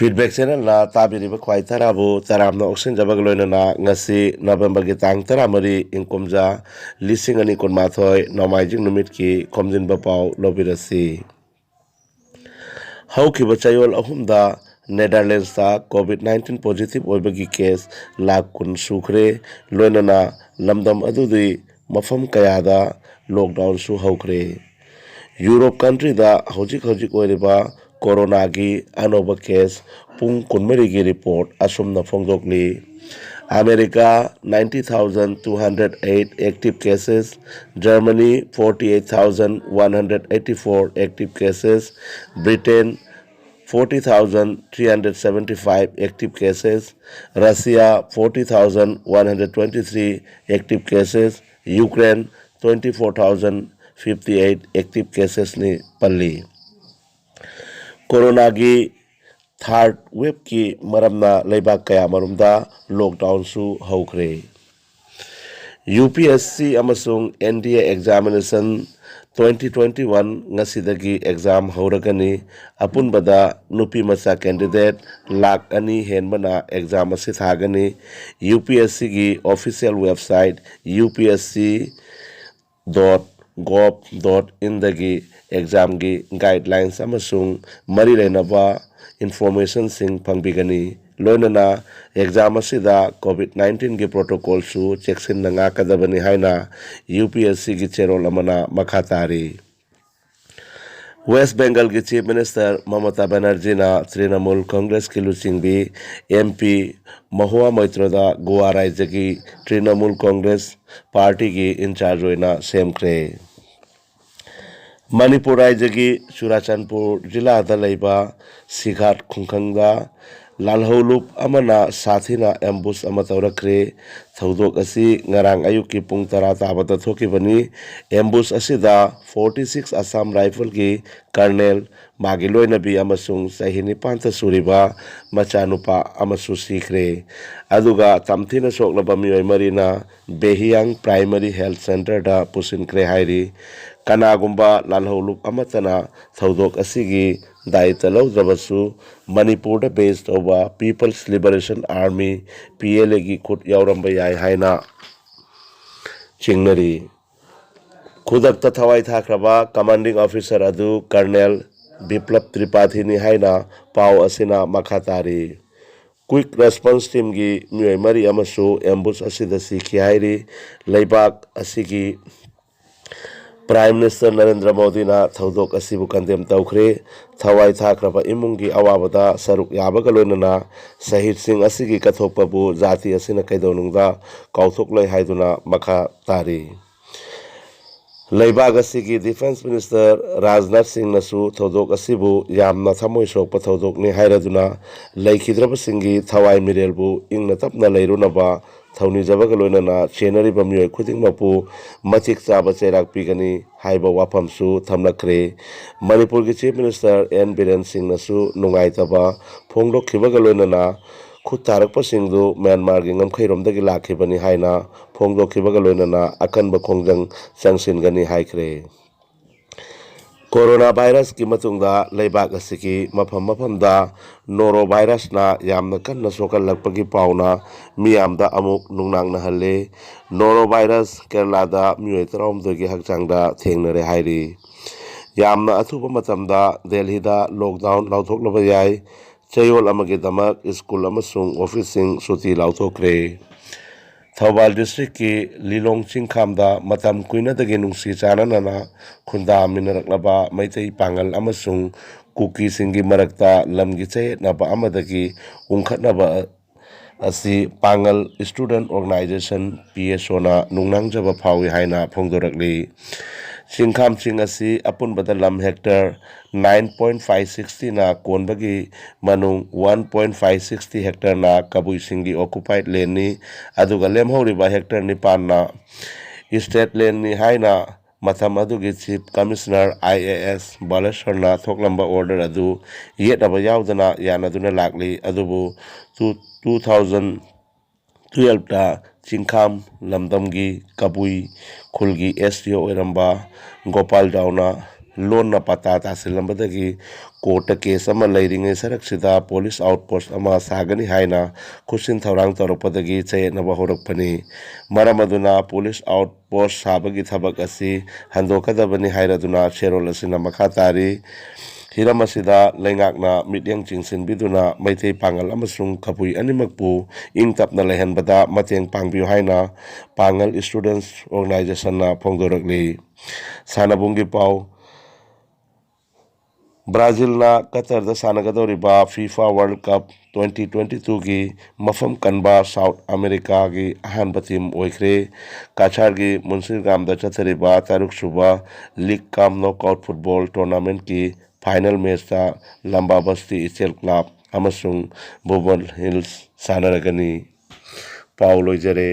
Feedback ꯆꯦꯅꯦꯜꯅ ꯇꯥꯕꯤꯔꯤꯕ ꯈ꯭ꯋꯥꯏ ꯇꯔꯥꯕꯨ ꯇꯔꯥꯝꯅ ꯑꯣꯛꯁꯤꯟꯖꯕꯒ ꯂꯣꯏꯅꯅ ꯉꯁꯤ ꯅꯕꯦꯝꯕꯔꯒꯤ ꯇꯥꯡ 14 ꯏꯪ ꯀꯨꯝꯖꯥ 2012 ꯅꯣꯡꯃꯥꯏꯖꯤꯡ ꯅꯨꯃꯤꯠꯀꯤ ꯈꯣꯝꯖꯤꯟꯕ ꯄꯥꯎ ꯂꯧꯕꯤꯔꯁꯤ꯫ ꯍꯧꯈꯤꯕ ꯆꯌꯣꯜ ꯑꯍꯨꯝꯗ ꯅꯦꯗꯔꯂꯦꯟꯁꯇ ꯀꯣꯚꯤꯗ-19 ꯄꯣꯖꯤꯇꯤꯚ ꯑꯣꯏꯕꯒꯤ ꯀꯦꯁ ꯂꯥꯈ 10 ꯁꯨꯈ꯭ꯔꯦ, ꯂꯣꯏꯅꯅ ꯂꯝꯗꯝ ꯑꯗꯨꯒꯤ ꯃꯐꯝ ꯀꯌꯥꯗ ꯂꯣꯛꯗꯥꯎꯟꯁꯨ ꯍꯧꯈ꯭ꯔꯦ꯫ ꯌꯨꯔꯣꯞ ꯀꯟꯇ꯭ꯔꯤꯗ ꯍꯧꯖꯤꯛ ꯑꯣꯏꯔꯤꯕ ꯀꯣꯔꯣꯅꯥꯒꯤ ꯑꯅꯧꯕ ꯀꯦꯁ ꯄꯨꯡ 14ꯒꯤ ꯔꯤꯄꯣꯔꯠ ꯑꯁꯨꯝꯅ ꯐꯣꯡꯗꯣꯛꯂꯤ꯫ America 90,208 active cases, Germany 48,184 active cases, Britain 40,375 active cases, Russia 40,123 active cases, Ukraine 24,058 active ꯀꯦꯁꯦꯁꯅꯤ ꯄꯜꯂꯤ꯫ ꯀꯣꯔꯣꯅꯥꯒꯤ ꯊꯥꯔꯗ ꯋꯦꯕꯀꯤ ꯃꯔꯝꯅ ꯂꯩꯕꯥꯛ ꯀꯌꯥꯃꯔꯨꯝꯗ ꯂꯣꯛꯗꯥꯎꯟꯁꯨ ꯍꯧꯈ꯭ꯔꯦ꯫ UPSC ꯑꯃꯁꯨꯡ NDA ꯑꯦꯛꯖꯥꯃꯤꯅꯦꯁꯟ 2021 ꯉꯁꯤꯗꯒꯤ ꯑꯦꯛꯖꯥꯝ ꯍꯧꯔꯒꯅꯤ꯫ ꯑꯄꯨꯟꯕꯗ ꯅꯨꯄꯤꯃꯆꯥ ꯀꯦꯟꯗꯤꯗꯦꯠ ꯂꯥꯈ 2 ꯍꯦꯟꯕꯅ ꯑꯦꯛꯖꯥꯝ ꯑꯁꯤ ꯊꯥꯒꯅꯤ꯫ UPSCꯒꯤ ꯑꯣꯐꯤꯁꯤꯌꯦꯜ ꯋꯦꯕꯁꯥꯏꯠ upsc.gov.in ꯗꯒꯤ ꯑꯦꯛꯖꯥꯝꯒꯤ ꯒꯥꯏꯗꯂꯥꯏꯟꯁ ꯑꯃꯁꯨꯡ ꯃꯔꯤ ꯂꯩꯅꯕ ꯏꯟꯐꯣꯔꯃꯦꯁꯟꯁꯤꯡ ꯐꯪꯕꯤꯒꯅꯤ꯫ ꯂꯣꯏꯅꯅ ꯑꯦꯛꯖꯥꯝ ꯑꯁꯤꯗ ꯀꯣꯚꯤꯗ-19ꯒꯤ ꯄ꯭ꯔꯣꯇꯣꯀꯣꯜꯁꯨ ꯆꯦꯛꯁꯤꯟꯅ ꯉꯥꯛꯀꯗꯕꯅꯤ ꯍꯥꯏꯅ UPSCꯒꯤ ꯆꯦꯔꯣꯜ ꯑꯃꯅ ꯃꯈꯥ ꯇꯥꯔꯤ꯫ ꯋꯦꯁ ꯕꯦꯡꯒꯜꯒꯤ ꯆꯤꯐ ꯃꯤꯅꯤꯁꯇꯔ ꯃꯃꯇꯥ ꯕꯦꯅꯔꯖꯤꯅ ꯇ꯭ꯔꯤꯅꯃꯨꯜ ꯀꯪꯒ꯭ꯔꯦꯁꯀꯤ ꯂꯨꯆꯤꯡꯕꯤ MP ꯃꯍꯨꯋꯥ ꯃꯣꯏꯇ꯭ꯔꯥꯗ ꯒꯣꯋꯥ ꯔꯥꯏꯖ꯭ꯌꯒꯤ ꯇ꯭ꯔꯤꯅꯃꯨꯜ ꯀꯪꯒ꯭ꯔꯦꯁ ꯄꯥꯔꯇꯤꯒꯤ ꯏꯟꯆꯥꯔꯖ ꯑꯣꯏꯅ ꯁꯦꯝꯈ꯭ꯔꯦ꯫ ꯃꯅꯤꯄꯨꯔ ꯔꯥꯏꯖ꯭ꯌꯒꯤ ꯆꯨꯔꯥꯆꯥꯟꯄꯨꯔ ꯖꯤꯂꯥꯗ ꯂꯩꯕ ꯁꯤꯘꯥꯠ ꯈꯨꯡꯒꯪꯗ ꯂꯥꯜꯍꯧꯂꯨꯞ ꯑꯃꯅ ꯁꯥꯊꯤꯅ ꯑꯦꯝꯕꯨꯁ ꯑꯃ ꯇꯧꯔꯛꯈ꯭ꯔꯦ꯫ ꯊꯧꯗꯣꯛ ꯑꯁꯤ ꯉꯔꯥꯡ ꯑꯌꯨꯛꯀꯤ ꯄꯨꯡ 10 ꯇꯥꯕꯗ ꯊꯣꯛꯈꯤꯕꯅꯤ꯫ ꯑꯦꯝꯕꯨꯁ ꯑꯁꯤꯗ 46 ꯑꯁꯥꯝ ꯔꯥꯏꯐꯜꯒꯤ ꯀꯔꯅꯦꯜ, ꯃꯥꯒꯤ ꯂꯣꯏꯅꯕꯤ ꯑꯃꯁꯨꯡ ꯆꯍꯤ 9ꯇ ꯁꯨꯔꯤꯕ ꯃꯆꯥꯅꯨꯄꯥ ꯑꯃꯁꯨ ꯁꯤꯈ꯭ꯔꯦ, ꯑꯗꯨꯒ ꯇꯝꯊꯤꯅ ꯁꯣꯛꯂꯕ ꯃꯤꯑꯣꯏ 4ꯅ ꯕꯦꯍꯤꯌꯥꯡ ꯄ꯭ꯔꯥꯏꯃꯥꯔꯤ ꯍꯦꯜꯊ ꯁꯦꯟꯇꯔꯗ ꯄꯨꯁꯤꯟꯈ꯭ꯔꯦ ꯍꯥꯏꯔꯤ꯫ ꯀꯅꯥꯒꯨꯝꯕ ꯂꯥꯜꯍꯧꯂꯨꯞ ꯑꯃꯠꯇꯅ ꯊꯧꯗꯣꯛ ꯑꯁꯤꯒꯤ ꯗꯥꯏꯇ ꯂꯧꯗ꯭ꯔꯕꯁꯨ ꯃꯅꯤꯄꯨꯔꯗ ꯕꯦꯖ ꯇꯧꯕ ꯄꯤꯄꯜꯁ ꯂꯤꯕꯔꯦꯁꯟ ꯑꯥꯔꯃꯤ PLAꯒꯤ ꯈꯨꯠ ꯌꯥꯎꯔꯝꯕ ꯌꯥꯏ ꯍꯥꯏꯅ ꯆꯤꯡꯅꯔꯤ꯫ ꯈꯨꯗꯛꯇ ꯊꯋꯥꯏ ꯊꯥꯈ꯭ꯔꯕ ꯀꯃꯥꯟꯗꯤꯡ ꯑꯣꯐꯤꯁꯥꯔ ꯑꯗꯨ ꯀꯔꯅꯦꯜ ꯕꯤꯄ꯭ꯂꯕ ꯇ꯭ꯔꯤꯄꯥꯊꯤꯅꯤ ꯍꯥꯏꯅ ꯄꯥꯎ ꯑꯁꯤꯅ ꯃꯈꯥ ꯇꯥꯔꯤ꯫ ꯀ꯭ꯋꯤꯛ ꯔꯦꯁꯄꯣꯟꯁ ꯇꯤꯝꯒꯤ ꯃꯤꯑꯣꯏ 4 ꯑꯃꯁꯨ ꯑꯦꯝꯕꯨꯁ ꯑꯁꯤꯗ ꯁꯤꯈꯤ ꯍꯥꯏꯔꯤ꯫ ꯂꯩꯕꯥꯛ ꯑꯁꯤꯒꯤ ꯄ꯭ꯔꯥꯏꯝ ꯃꯤꯅꯤꯁꯇꯔ ꯅꯔꯦꯟꯗ꯭ꯔ ꯃꯣꯗꯤꯅ ꯊꯧꯗꯣꯛ ꯑꯁꯤꯕꯨ ꯀꯟꯗꯦꯝ ꯇꯧꯈ꯭ꯔꯦ꯫ ꯊꯋꯥꯏ ꯊꯥꯈ꯭ꯔꯕ ꯏꯃꯨꯡꯒꯤ ꯑꯋꯥꯕꯗ ꯁꯔꯨꯛ ꯌꯥꯕꯒ ꯂꯣꯏꯅꯅ ꯁꯍꯤꯗꯁꯤꯡ ꯑꯁꯤꯒꯤ ꯀꯠꯊꯣꯛꯄꯕꯨ ꯖꯥꯇꯤ ꯑꯁꯤꯅ ꯀꯩꯗꯧꯅꯨꯡꯗ ꯀꯥꯎꯊꯣꯛꯂꯣꯏ ꯍꯥꯏꯗꯨꯅ ꯃꯈꯥ ꯇꯥꯔꯤ꯫ ꯂꯩꯕꯥꯛ ꯑꯁꯤꯒꯤ ꯗꯤꯐꯦꯟꯁ ꯃꯤꯅꯤꯁꯇꯔ ꯔꯥꯖꯅꯥꯊ ꯁꯤꯡꯅꯁꯨ ꯊꯧꯗꯣꯛ ꯑꯁꯤꯕꯨ ꯌꯥꯝꯅ ꯊꯃꯣꯏ ꯁꯣꯛꯄ ꯊꯧꯗꯣꯛꯅꯤ ꯍꯥꯏꯔꯗꯨꯅ ꯂꯩꯈꯤꯗ꯭ꯔꯕꯁꯤꯡꯒꯤ ꯊꯋꯥꯏ ꯃꯤꯔꯦꯜꯕꯨ ꯏꯪꯅ ꯇꯞꯅ ꯂꯩꯔꯨꯅꯕ ꯊꯧꯅꯤꯖꯕꯒ ꯂꯣꯏꯅꯅ ꯆꯦꯟꯅꯔꯤꯕ ꯃꯤꯑꯣꯏ ꯈꯨꯗꯤꯡꯃꯛꯄꯨ ꯃꯇꯤꯛ ꯆꯥꯕ ꯆꯩꯔꯥꯛ ꯄꯤꯒꯅꯤ ꯍꯥꯏꯕ ꯋꯥꯐꯝꯁꯨ ꯊꯝꯂꯛꯈ꯭ꯔꯦ꯫ ꯃꯅꯤꯄꯨꯔꯒꯤ ꯆꯤꯐ ꯃꯤꯅꯤꯁꯇꯔ N ꯕꯤꯔꯦꯟ ꯁꯤꯡꯅꯁꯨ ꯅꯨꯡꯉꯥꯏꯇꯕ ꯐꯣꯡꯗꯣꯛꯈꯤꯕꯒ ꯂꯣꯏꯅꯅ ꯈꯨꯠ ꯊꯥꯔꯛꯄꯁꯤꯡꯗꯨ ꯃ꯭ꯌꯥꯟꯃꯥꯔꯒꯤ ꯉꯝꯈꯩꯔꯣꯝꯗꯒꯤ ꯂꯥꯛꯈꯤꯕꯅꯤ ꯍꯥꯏꯅ ꯐꯣꯡꯗꯣꯛꯈꯤꯕꯒ ꯂꯣꯏꯅꯅ ꯑꯀꯟꯕ ꯈꯣꯡꯖꯪ ꯆꯪꯁꯤꯟꯒꯅꯤ ꯍꯥꯏꯈ꯭ꯔꯦ꯫ ꯀꯣꯔꯣꯅꯥ ꯚꯥꯏꯔꯁꯀꯤ ꯃꯇꯨꯡꯗ ꯂꯩꯕꯥꯛ ꯑꯁꯤꯒꯤ ꯃꯐꯝꯗ ꯅꯣꯔꯣꯚꯥꯏꯔꯁꯅ ꯌꯥꯝꯅ ꯀꯟꯅ ꯁꯣꯛꯍꯜꯂꯛꯄꯒꯤ ꯄꯥꯎꯅ ꯃꯤꯌꯥꯝꯗ ꯑꯃꯨꯛ ꯅꯨꯡꯅꯥꯡꯅꯍꯜꯂꯦ꯫ ꯅꯣꯔꯣꯚꯥꯏꯔꯁ ꯀꯦꯔꯂꯥꯗ ꯃꯤꯑꯣꯏ 19ꯒꯤ ꯍꯛꯆꯥꯡꯗ ꯊꯦꯡꯅꯔꯦ ꯍꯥꯏꯔꯤ꯫ ꯌꯥꯝꯅ ꯑꯊꯨꯕ ꯃꯇꯝꯗ ꯗꯦꯜꯍꯤꯗ ꯂꯣꯛꯗꯥꯎꯟ ꯂꯥꯎꯊꯣꯛꯂꯕ ꯌꯥꯏ꯫ ꯆꯌꯣꯜ ꯑꯃꯒꯤꯗꯃꯛ ꯁ꯭ꯀꯨꯜ ꯑꯃꯁꯨꯡ ꯑꯣꯐꯤꯁꯁꯤꯡ ꯁꯨꯇꯤ ꯂꯥꯎꯊꯣꯛꯈ꯭ꯔꯦ꯫ ꯊꯧꯕꯥꯜ ꯗꯤꯁꯇ꯭ꯔꯤꯛꯀꯤ ꯂꯤꯂꯣꯡ ꯆꯤꯡꯈꯥꯝꯗ ꯃꯇꯝ ꯀꯨꯏꯅꯗꯒꯤ ꯅꯨꯡꯁꯤ ꯆꯥꯟꯅꯅ ꯈꯨꯟꯗꯥꯃꯤꯟꯅꯔꯛꯂꯕ ꯃꯩꯇꯩ ꯄꯥꯉꯜ ꯑꯃꯁꯨꯡ ꯀꯨꯀꯤꯁꯤꯡꯒꯤ ꯃꯔꯛꯇ ꯂꯝꯒꯤ ꯆꯌꯦꯠꯅꯕ ꯑꯃꯗꯒꯤ ꯎꯪꯈꯠꯅꯕ ꯑꯁꯤ ꯄꯥꯉꯜ ꯁ꯭ꯇꯨꯗꯦꯟꯠ ꯑꯣꯔꯒꯅꯥꯏꯖꯦꯁꯟ PSOꯅ ꯅꯨꯡꯅꯥꯡꯖꯕ ꯐꯥꯎꯏ ꯍꯥꯏꯅ ꯐꯣꯡꯗꯣꯔꯛꯂꯤ꯫ ꯆꯤꯡꯈꯥꯝꯁꯤꯡ ꯑꯁꯤ ꯑꯄꯨꯟꯕꯗ ꯂꯝ ꯍꯦꯛꯇꯔ 9.560ꯅ ꯀꯣꯟꯕꯒꯤ ꯃꯅꯨꯡ 1.560 ꯍꯦꯛꯇꯔꯅ ꯀꯕꯨꯏꯁꯤꯡꯒꯤ ꯑꯣꯀꯨꯄꯥꯏꯗ ꯂꯦꯟꯅꯤ, ꯑꯗꯨꯒ ꯂꯦꯝꯍꯧꯔꯤꯕ ꯍꯦꯛꯇꯔ 9ꯅ ꯏꯁꯇꯦꯠ ꯂꯦꯟꯅꯤ ꯍꯥꯏꯅ ꯃꯇꯝ ꯑꯗꯨꯒꯤ ꯆꯤꯐ ꯀꯃꯤꯁꯅꯔ IAS ꯕꯥꯂꯦꯁꯣꯔꯅ ꯊꯣꯛꯂꯝꯕ ꯑꯣꯔꯗꯔ ꯑꯗꯨ ꯌꯦꯠꯅꯕ ꯌꯥꯎꯗꯅ ꯌꯥꯅꯗꯨꯅ ꯂꯥꯛꯂꯤ꯫ ꯑꯗꯨꯕꯨ 2012ꯗ ꯆꯤꯡꯈꯥꯝ ꯂꯝꯗꯝꯒꯤ ꯀꯕꯨꯏ ꯈꯨꯜꯒꯤ SDO ꯑꯣꯏꯔꯝꯕ ꯒꯣꯄꯥꯜ ꯔꯥꯎꯅ लोन पता तासिलंबदगी कोर्ट केस अमा लेरिंगे सरक्सिदा पुलिस आउटपोस्ट अमा सागनी हाइना खुसिन थौरांग तौरपदगी चयेनबा होरकपनी मरम अदुना पुलिस आउटपोस्ट साबगी थबक असी हंदोकदबनी हाइरदुना शेरोल असिना मखा तारी हिरम असिदा लेंगाकना मित्यंग चिंसिनबिदुना मैथै पांगल अमसुंग खपुई अनिमकपु इंग तपना लेहनबदा मतेंग पांगबियो हाइना पांगल स्टूडेंट्स ऑर्गेनाइजेशन ना फोंदोरकली सानाबुंगी पाव ब्राजील ना कतर दा सानगदौरिबा फीफा वर्ल्ड कप 2022 की मफम कनबा साउथ अमेरिका की अहानब टीम ओइख्रे काछार की मुंसिरगाम दा चथरिबा तारुक सुबा league cum knockout football tournament की फाइनल मैच ता लंबा बस्ती इचेल क्लब अमसुंग भुवन हिल्स सानरगनी पाव लोइजरे।